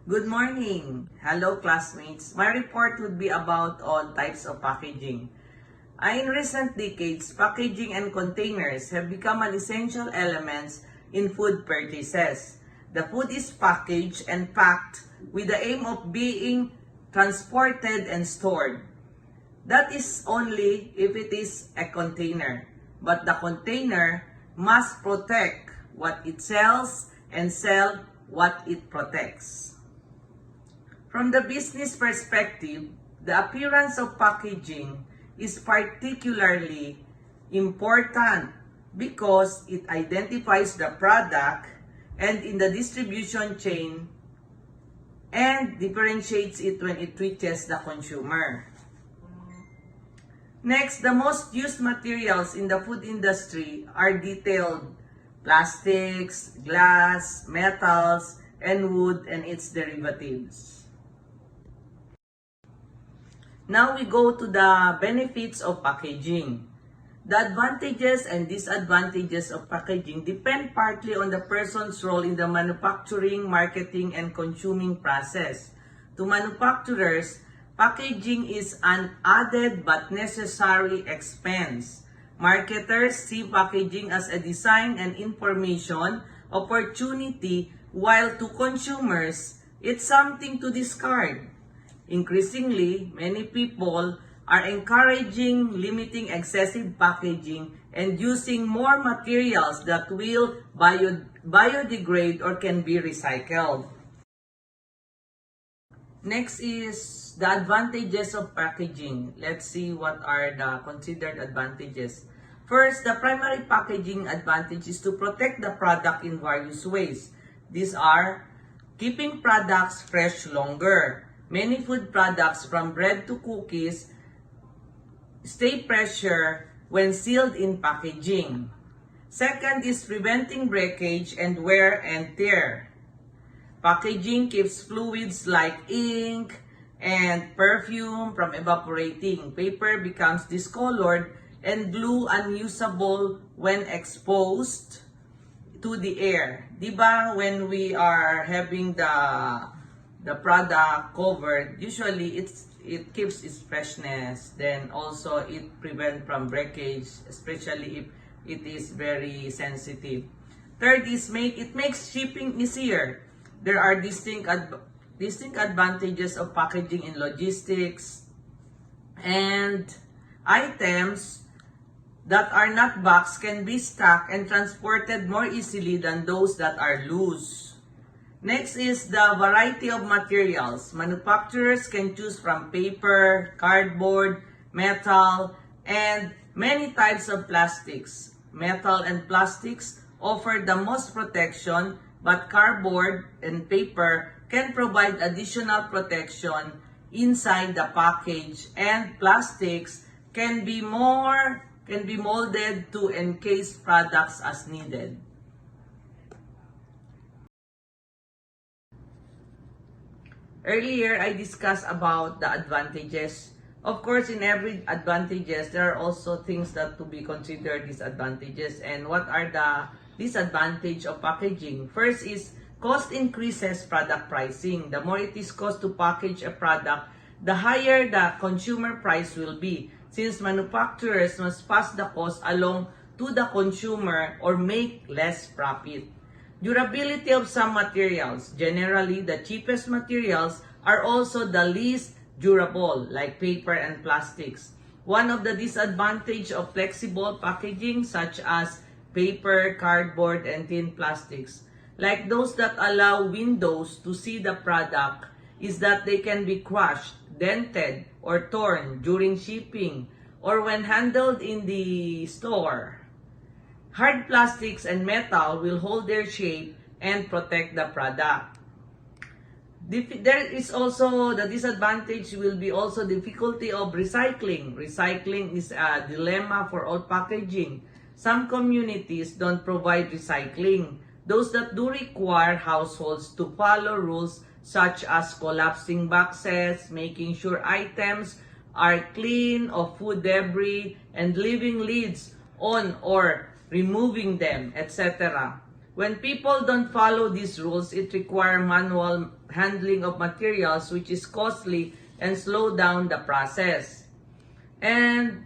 Good morning! Hello classmates! My report would be about all types of packaging. In recent decades, packaging and containers have become an essential elements in food purchases. The food is packaged and packed with the aim of being transported and stored. That is only if it is a container. But the container must protect what it sells and sell what it protects. From the business perspective, the appearance of packaging is particularly important because it identifies the product and in the distribution chain and differentiates it when it reaches the consumer. Next, the most used materials in the food industry are detailed plastics, glass, metals, and wood and its derivatives. Now we go to the benefits of packaging. The advantages and disadvantages of packaging depend partly on the person's role in the manufacturing, marketing, and consuming process. To manufacturers, packaging is an added but necessary expense. Marketers see packaging as a design and information opportunity, while to consumers, it's something to discard. Increasingly, many people are encouraging limiting excessive packaging and using more materials that will biodegrade or can be recycled. Next is the advantages of packaging. Let's see what are the considered advantages. First, the primary packaging advantage is to protect the product in various ways. These are keeping products fresh longer. Many food products from bread to cookies stay fresher when sealed in packaging. Second is preventing breakage and wear and tear. Packaging keeps fluids like ink and perfume from evaporating. Paper becomes discolored and glue unusable when exposed to the air. Diba, when we are having the product covered, usually it keeps its freshness. Then also it prevents from breakage, especially if it is very sensitive. Third is it makes shipping easier. There are distinct advantages of packaging in logistics, and items that are not boxed can be stacked and transported more easily than those that are loose. Next is the variety of materials. Manufacturers can choose from paper, cardboard, metal, and many types of plastics. Metal and plastics offer the most protection, but cardboard and paper can provide additional protection inside the package, and plastics can be molded to encase products as needed. Earlier, I discussed about the advantages. Of course, in every advantages, there are also things that to be considered disadvantages. And what are the disadvantages of packaging? First is cost increases product pricing. The more it is cost to package a product, the higher the consumer price will be, since manufacturers must pass the cost along to the consumer or make less profit. Durability of some materials. Generally, the cheapest materials are also the least durable, like paper and plastics. One of the disadvantages of flexible packaging, such as paper, cardboard, and thin plastics, like those that allow windows to see the product, is that they can be crushed, dented, or torn during shipping or when handled in the store. Hard plastics and metal will hold their shape and protect the product. There is also the disadvantage will be also difficulty of recycling. Recycling is a dilemma for all packaging. Some communities don't provide recycling. Those that do require households to follow rules such as collapsing boxes, making sure items are clean of food debris, and leaving lids on or removing them, etc. When people don't follow these rules, it requires manual handling of materials, which is costly and slow down the process. And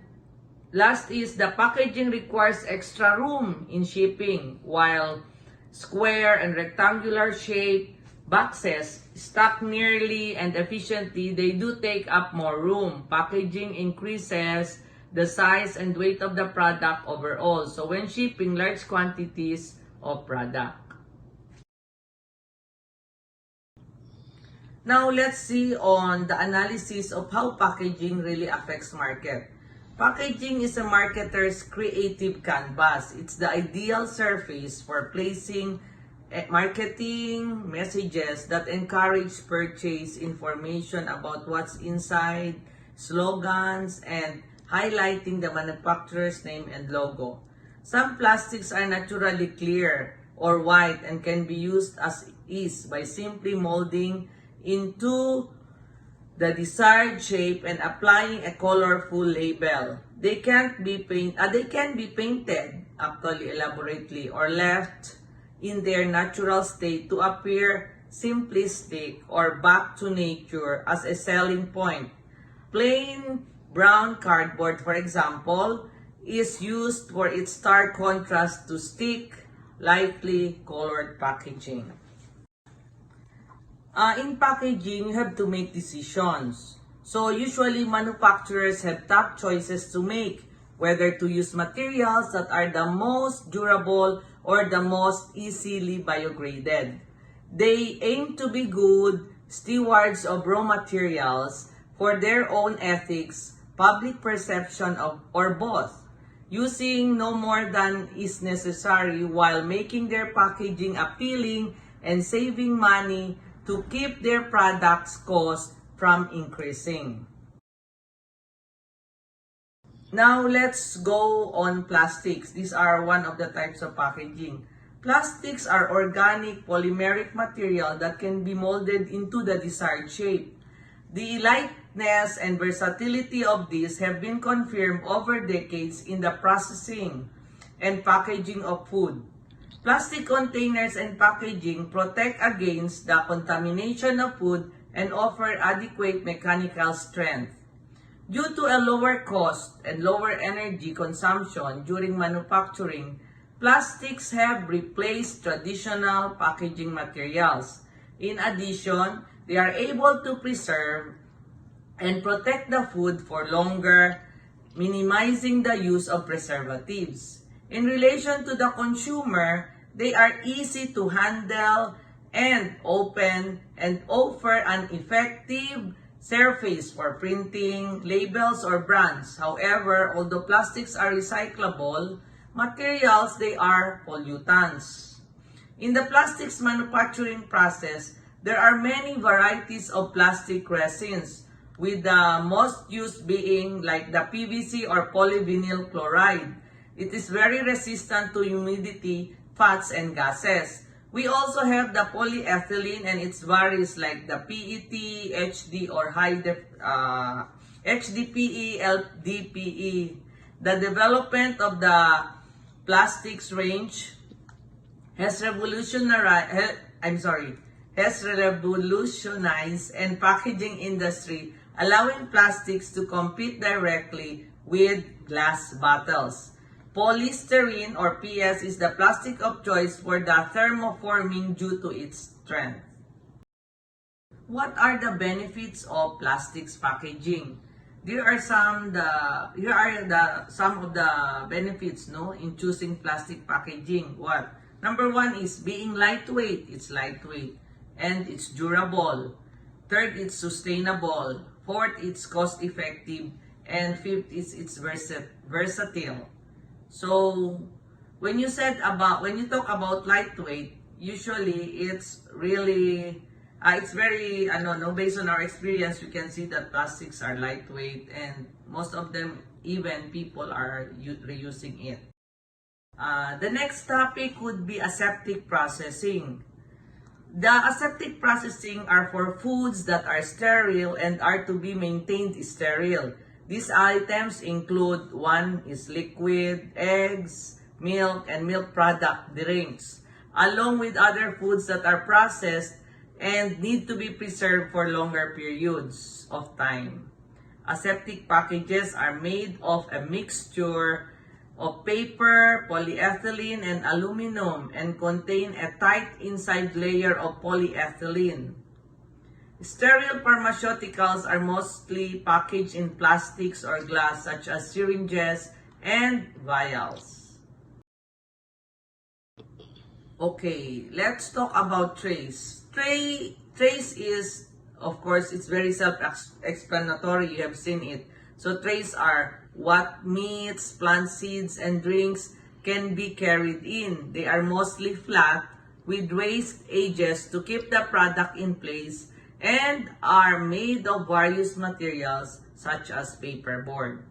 last is the packaging requires extra room in shipping, while square and rectangular shaped boxes stacked nearly and efficiently, they do take up more room. Packaging increases the size and weight of the product overall. So when shipping large quantities of product. Now let's see on the analysis of how packaging really affects market. Packaging is a marketer's creative canvas. It's the ideal surface for placing marketing messages that encourage purchase information about what's inside, slogans, and highlighting the manufacturer's name and logo. Some plastics are naturally clear or white and can be used as is by simply molding into the desired shape and applying a colorful label. They can be painted actually elaborately or left in their natural state to appear simplistic or back to nature as a selling point. Plain brown cardboard, for example, is used for its stark contrast to thick, lightly colored packaging. In packaging, you have to make decisions. So usually manufacturers have tough choices to make, whether to use materials that are the most durable or the most easily biodegraded. They aim to be good stewards of raw materials for their own ethics, public perception of, or both, using no more than is necessary while making their packaging appealing and saving money to keep their products' cost from increasing. Now let's go on plastics. These are one of the types of packaging. Plastics are organic polymeric material that can be molded into the desired shape. The lightness and versatility of these have been confirmed over decades in the processing and packaging of food. Plastic containers and packaging protect against the contamination of food and offer adequate mechanical strength. Due to a lower cost and lower energy consumption during manufacturing, plastics have replaced traditional packaging materials. In addition, they are able to preserve and protect the food for longer, minimizing the use of preservatives. In relation to the consumer, they are easy to handle and open and offer an effective surface for printing, labels, or brands. However, although plastics are recyclable materials, they are pollutants. In the plastics manufacturing process, there are many varieties of plastic resins, with the most used being like the PVC or polyvinyl chloride. It is very resistant to humidity, fats, and gases. We also have the polyethylene and its varies like the PET, HD, or HDPE, LDPE. The development of the plastics range has revolutionized and packaging industry, allowing plastics to compete directly with glass bottles. Polystyrene or PS is the plastic of choice for the thermoforming due to its strength. What are the benefits of plastics packaging? Here are some of the benefits in choosing plastic packaging. What? Number one is being lightweight. It's lightweight and it's durable. Third, it's sustainable. Fourth, it's cost effective. And fifth is it's versatile. So when you talk about lightweight, usually it's really it's very based on our experience, we can see that plastics are lightweight and most of them, even people, are reusing it. The next topic would be aseptic processing. The aseptic processing are for foods that are sterile and are to be maintained sterile. These items include, one is liquid, eggs, milk, and milk product drinks. along with other foods that are processed and need to be preserved for longer periods of time. Aseptic packages are made of a mixture of paper, polyethylene, and aluminum and contain a tight inside layer of polyethylene. Sterile pharmaceuticals are mostly packaged in plastics or glass such as syringes and vials. Okay, let's talk about trays. Trays is, of course, it's very self-explanatory. You have seen it. So trays are what meats, plant seeds, and drinks can be carried in. They are mostly flat with raised edges to keep the product in place and are made of various materials such as paperboard.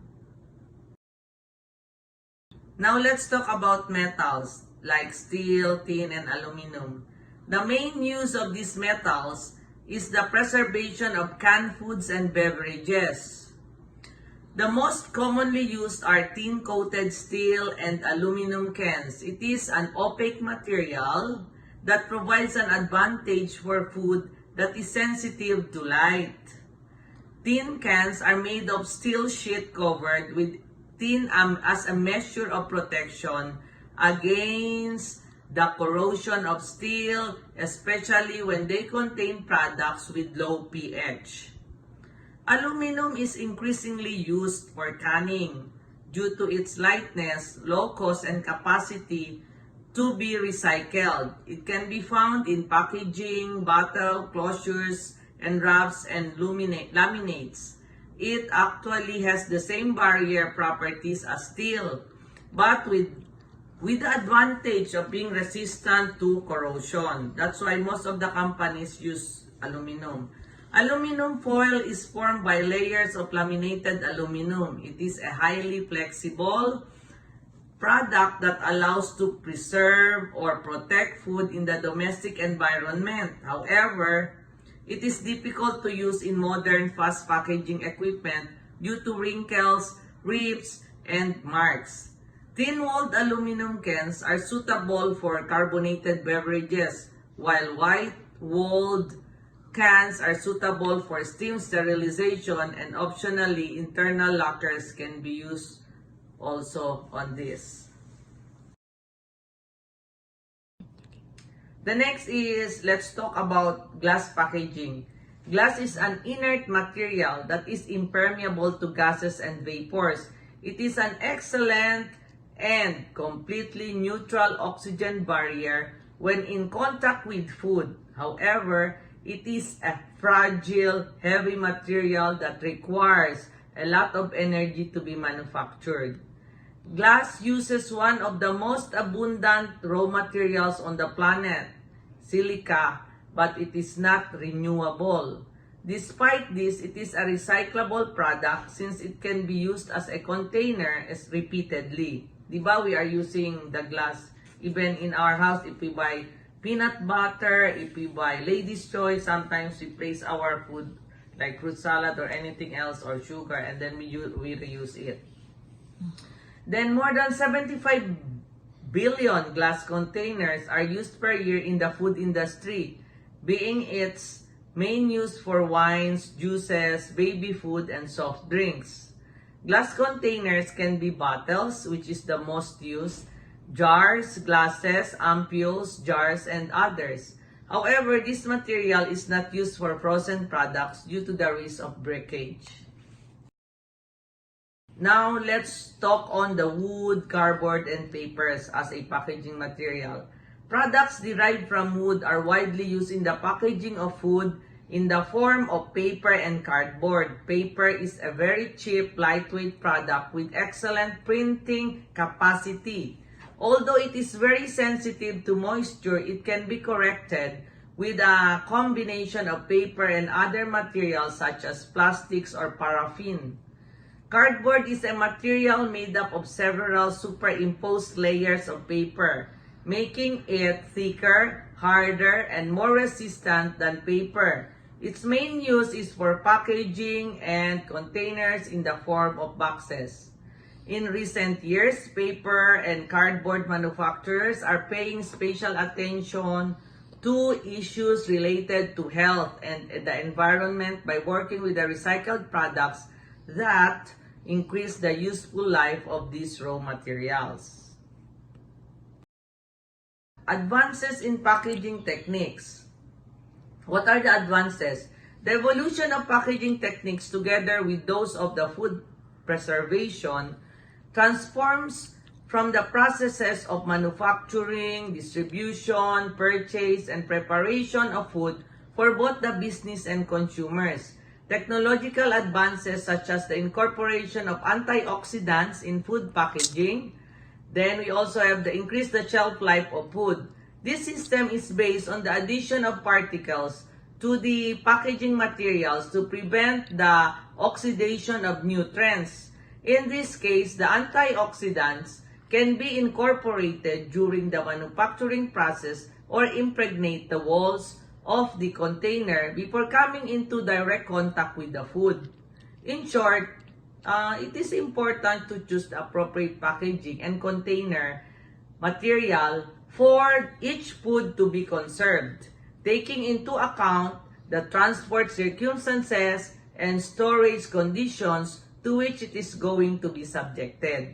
Now let's talk about metals like steel, tin, and aluminum. The main use of these metals is the preservation of canned foods and beverages. The most commonly used are tin-coated steel and aluminum cans. It is an opaque material that provides an advantage for food that is sensitive to light. Tin cans are made of steel sheet covered with tin as a measure of protection against the corrosion of steel, especially when they contain products with low pH. Aluminum is increasingly used for canning due to its lightness, low cost, and capacity to be recycled. It can be found in packaging, bottle closures, and wraps and laminates. It actually has the same barrier properties as steel, but with the advantage of being resistant to corrosion. That's why most of the companies use aluminum. Aluminum foil is formed by layers of laminated aluminum. It is a highly flexible product that allows to preserve or protect food in the domestic environment. However, it is difficult to use in modern fast packaging equipment due to wrinkles, rips, and marks. Thin-walled aluminum cans are suitable for carbonated beverages, while white-walled cans are suitable for steam sterilization, and optionally, internal lockers can be used also on this. The next is, let's talk about glass packaging. Glass is an inert material that is impermeable to gases and vapors. It is an excellent and completely neutral oxygen barrier when in contact with food. However, it is a fragile, heavy material that requires a lot of energy to be manufactured. Glass uses one of the most abundant raw materials on the planet, silica, but it is not renewable. Despite this, it is a recyclable product since it can be used as a container repeatedly. Diba, we are using the glass even in our house. If we buy peanut butter, if we buy Lady's Choice, sometimes we place our food like fruit salad or anything else or sugar, and then we reuse it. Then more than 75 billion glass containers are used per year in the food industry, being its main use for wines, juices, baby food, and soft drinks. Glass containers can be bottles, which is the most used, jars, glasses, ampoules, jars, and others. However, this material is not used for frozen products due to the risk of breakage. Now, let's talk on the wood, cardboard, and papers as a packaging material. Products derived from wood are widely used in the packaging of food in the form of paper and cardboard. Paper is a very cheap, lightweight product with excellent printing capacity. Although it is very sensitive to moisture, it can be corrected with a combination of paper and other materials such as plastics or paraffin. Cardboard is a material made up of several superimposed layers of paper, making it thicker, harder, and more resistant than paper. Its main use is for packaging and containers in the form of boxes. In recent years, paper and cardboard manufacturers are paying special attention to issues related to health and the environment by working with the recycled products that increase the useful life of these raw materials. Advances in packaging techniques. What are the advances? The evolution of packaging techniques together with those of the food preservation transforms from the processes of manufacturing, distribution, purchase, and preparation of food for both the business and consumers. Technological advances such as the incorporation of antioxidants in food packaging. Then we also have the increase the shelf life of food. This system is based on the addition of particles to the packaging materials to prevent the oxidation of nutrients. In this case, the antioxidants can be incorporated during the manufacturing process or impregnate the walls of the container before coming into direct contact with the food. In short, it is important to choose the appropriate packaging and container material for each food to be conserved, taking into account the transport circumstances and storage conditions to which it is going to be subjected.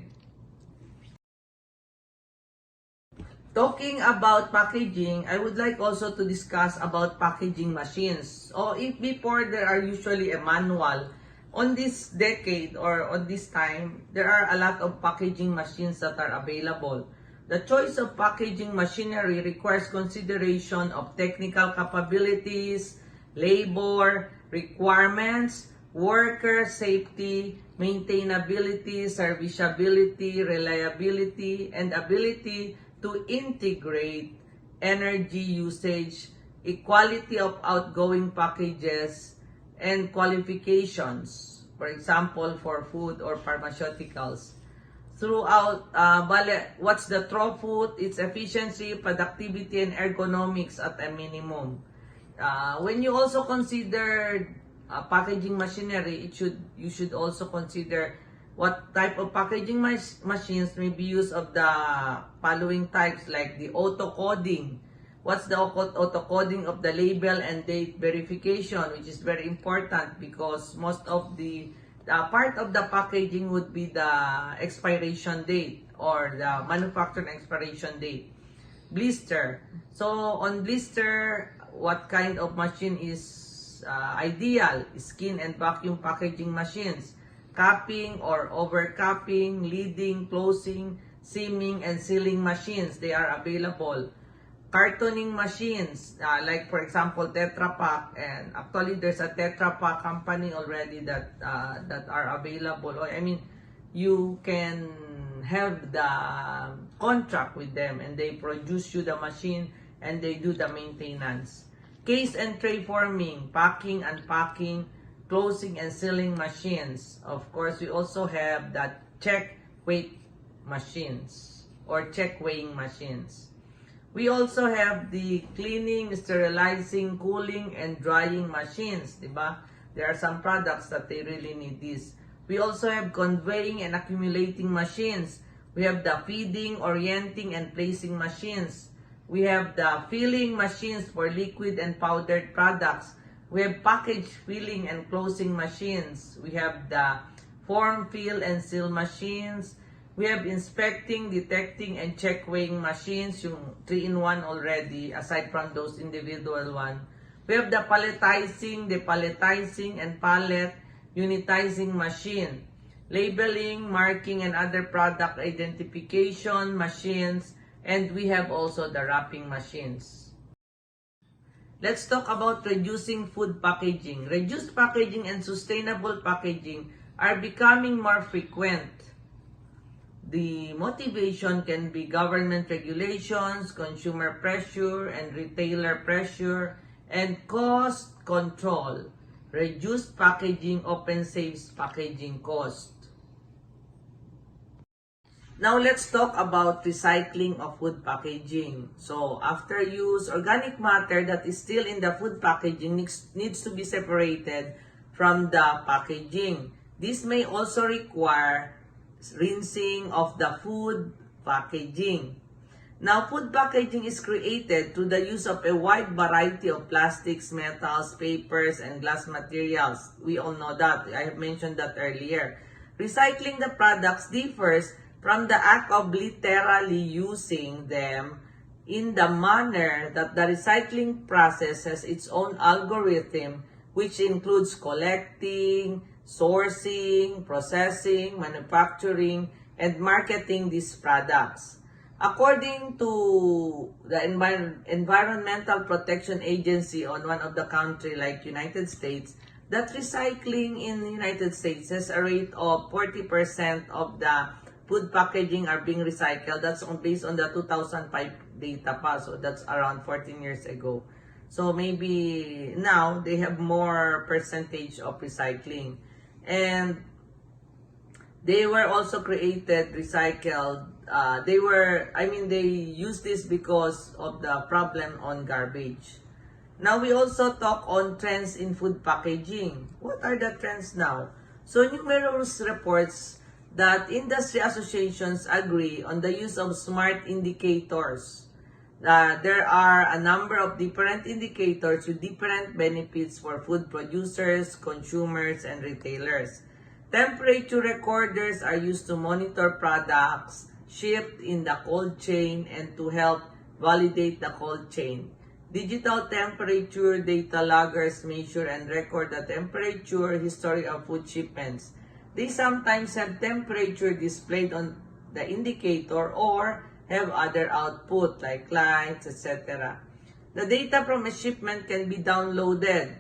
Talking about packaging, I would like also to discuss about packaging machines. If before there are usually a manual, on this decade or on this time, there are a lot of packaging machines that are available. The choice of packaging machinery requires consideration of technical capabilities, labor requirements, worker safety, maintainability, serviceability, reliability, and ability to integrate energy usage, equality of outgoing packages, and qualifications, for example, for food or pharmaceuticals. Throughout, what's the throughput, its efficiency, productivity, and ergonomics at a minimum. When you also consider packaging machinery, you should also consider what type of packaging machines may be used of the following types, like the auto-coding. What's the auto-coding of the label and date verification, which is very important because most of the part of the packaging would be the expiration date or the manufacturing expiration date. Blister. So on blister, what kind of machine is ideal? Skin and vacuum packaging machines. Capping or overcapping, leading, closing, seaming, and sealing machines, they are available. Cartoning machines, like for example Tetra Pak, and actually there's a Tetra Pak company already that are available. I mean, you can have the contract with them and they produce you the machine and they do the maintenance. Case and tray forming, packing, unpacking, closing and sealing machines. Of course, we also have that check weight machines or check weighing machines. We also have the cleaning, sterilizing, cooling, and drying machines, diba? There are some products that they really need this. We also have conveying and accumulating machines. We have the feeding, orienting, and placing machines. We have the filling machines for liquid and powdered products. We have package filling and closing machines. We have the form, fill, and seal machines. We have inspecting, detecting, and check weighing machines, yung 3-in-1 already, aside from those individual one. We have the palletizing, depalletizing, and pallet unitizing machine. Labeling, marking, and other product identification machines. And we have also the wrapping machines. Let's talk about reducing food packaging. Reduced packaging and sustainable packaging are becoming more frequent. The motivation can be government regulations, consumer pressure, and retailer pressure, and cost control. Reduced packaging often saves packaging cost. Now, let's talk about recycling of food packaging. So, after use, organic matter that is still in the food packaging needs to be separated from the packaging. This may also require rinsing of the food packaging. Now, food packaging is created through the use of a wide variety of plastics, metals, papers, and glass materials. We all know that. I have mentioned that earlier. Recycling the products differs from the act of literally using them in the manner that the recycling process has its own algorithm, which includes collecting, sourcing, processing, manufacturing, and marketing these products. According to the Environmental Protection Agency on one of the country like United States, that recycling in the United States has a rate of 40% of the food packaging are being recycled. That's based on the 2005 data pa, so that's around 14 years ago. So maybe now they have more percentage of recycling. And they were also created, recycled. They use this because of the problem on garbage. Now, we also talk on trends in food packaging. What are the trends now? So, numerous reports that industry associations agree on the use of smart indicators. There are a number of different indicators with different benefits for food producers, consumers, and retailers. Temperature recorders are used to monitor products shipped in the cold chain and to help validate the cold chain. Digital temperature data loggers measure and record the temperature history of food shipments. They sometimes have temperature displayed on the indicator or have other output like lights, etc. The data from a shipment can be downloaded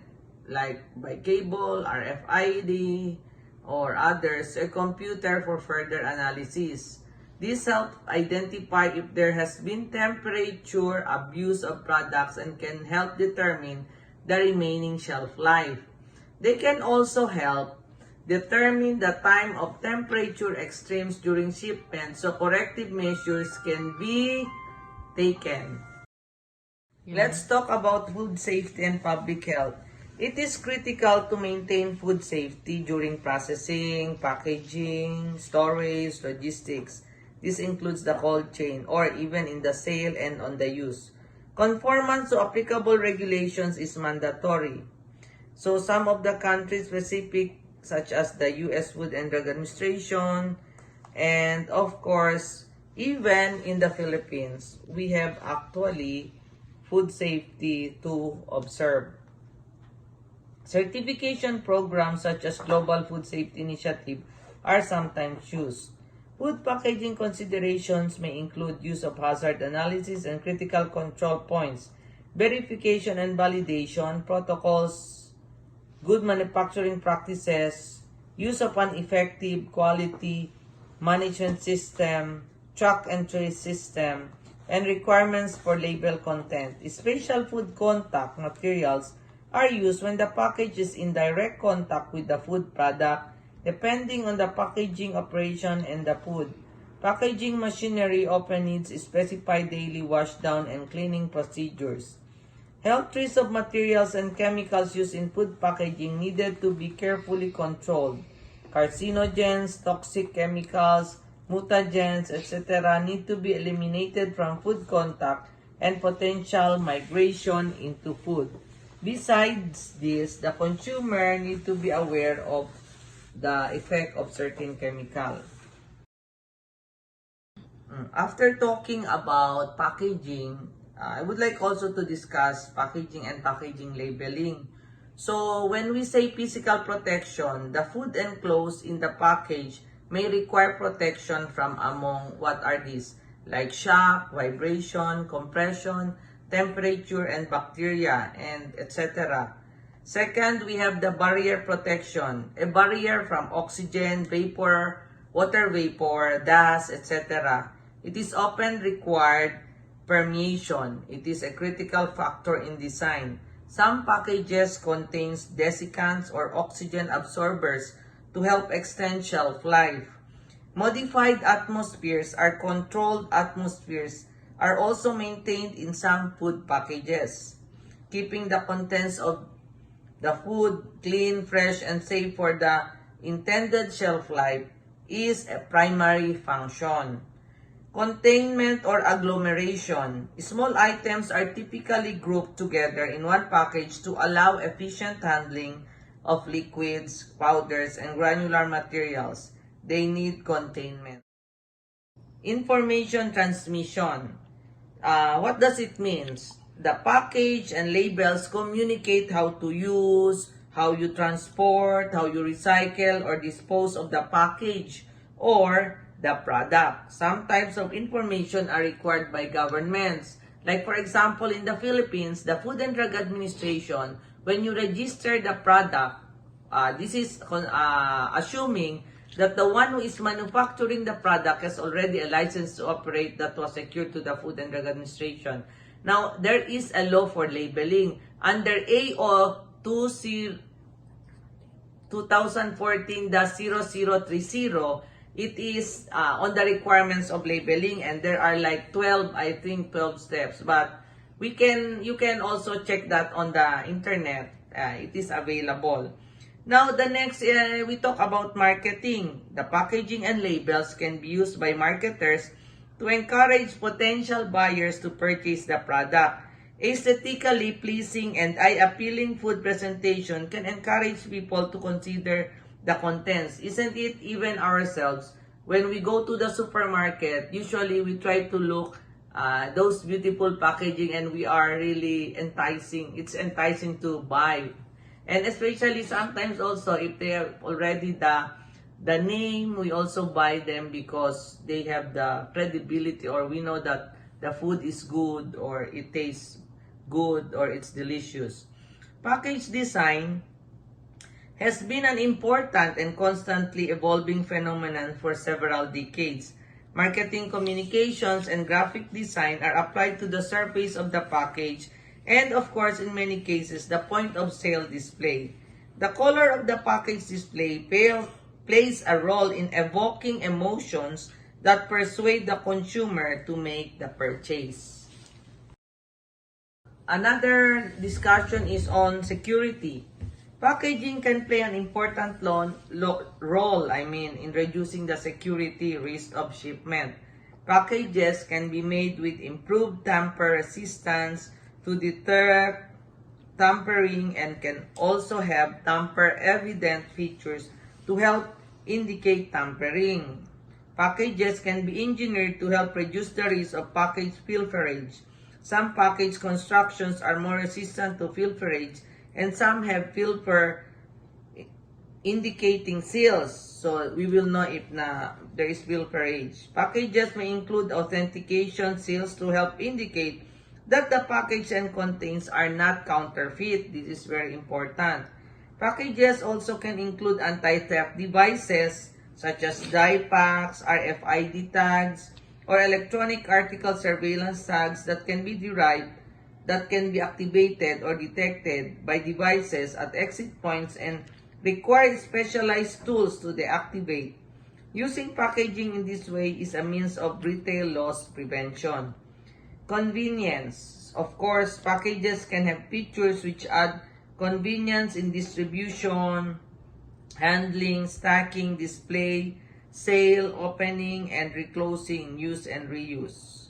like by cable, RFID, or others to a computer for further analysis. This helps identify if there has been temperature abuse of products and can help determine the remaining shelf life. They can also help determine the time of temperature extremes during shipment so corrective measures can be taken. Let's talk about food safety and public health. It is critical to maintain food safety during processing, packaging, storage, logistics. This includes the cold chain or even in the sale and on the use. Conformance to applicable regulations is mandatory. So some of the country-specific such as the U.S. Food and Drug Administration, and of course, even in the Philippines, we have actually food safety to observe. Certification programs such as Global Food Safety Initiative are sometimes used. Food packaging considerations may include use of hazard analysis and critical control points, verification and validation, protocols, good manufacturing practices, use of an effective quality management system, track and trace system, and requirements for label content. Special food contact materials are used when the package is in direct contact with the food product, depending on the packaging operation and the food. Packaging machinery often needs specified daily washdown and cleaning procedures. Health risks of materials and chemicals used in food packaging needed to be carefully controlled. Carcinogens, toxic chemicals, mutagens, etc. need to be eliminated from food contact and potential migration into food. Besides this, the consumer need to be aware of the effect of certain chemical. After talking about packaging, I would like also to discuss packaging and packaging labeling. So, when we say physical protection, the food enclosed in the package may require protection from among what are these? Like shock, vibration, compression, temperature, and bacteria, and etc. Second, we have the barrier protection, a barrier from oxygen, vapor, water vapor, dust, etc. It is often required permeation. It is a critical factor in design. Some packages contains desiccants or oxygen absorbers to help extend shelf life. Modified atmospheres or controlled atmospheres are also maintained in some food packages, keeping the contents of the food clean, fresh, and safe for the intended shelf life. is a primary function. Containment or agglomeration. Small items are typically grouped together in one package to allow efficient handling of liquids, powders, and granular materials. They need containment. Information transmission. What does it mean? The package and labels communicate how to use, how you transport, how you recycle or dispose of the package or the product. Some types of information are required by governments. Like for example, in the Philippines, the Food and Drug Administration, when you register the product, this is assuming that the one who is manufacturing the product has already a license to operate that was secured to the Food and Drug Administration. Now, there is a law for labeling. Under AO 2014-0030, it is on the requirements of labeling, and there are like 12 steps. But you can also check that on the internet. It is available. Now, the next, we talk about marketing. The packaging and labels can be used by marketers to encourage potential buyers to purchase the product. Aesthetically pleasing and eye-appealing food presentation can encourage people to consider the contents. Isn't it even ourselves? When we go to the supermarket, usually we try to look those beautiful packaging and we are really enticing. It's enticing to buy. And especially sometimes also if they have already the name, we also buy them because they have the credibility, or we know that the food is good or it tastes good or it's delicious. Package design has been an important and constantly evolving phenomenon for several decades. Marketing communications and graphic design are applied to the surface of the package and, of course, in many cases, the point of sale display. The color of the package display plays a role in evoking emotions that persuade the consumer to make the purchase. Another discussion is on security. Packaging can play an important role in reducing the security risk of shipment. Packages can be made with improved tamper resistance to deter tampering and can also have tamper-evident features to help indicate tampering. Packages can be engineered to help reduce the risk of package pilferage. Some package constructions are more resistant to pilferage, and some have pilfer indicating seals, so we will know if there is pilferage. Packages may include authentication seals to help indicate that the package and contents are not counterfeit. This is very important. Packages also can include anti-theft devices such as dye packs, RFID tags, or electronic article surveillance tags that can be activated or detected by devices at exit points and require specialized tools to deactivate. Using packaging in this way is a means of retail loss prevention. Convenience. Of course, packages can have features which add convenience in distribution, handling, stacking, display, sale, opening, and reclosing, use and reuse.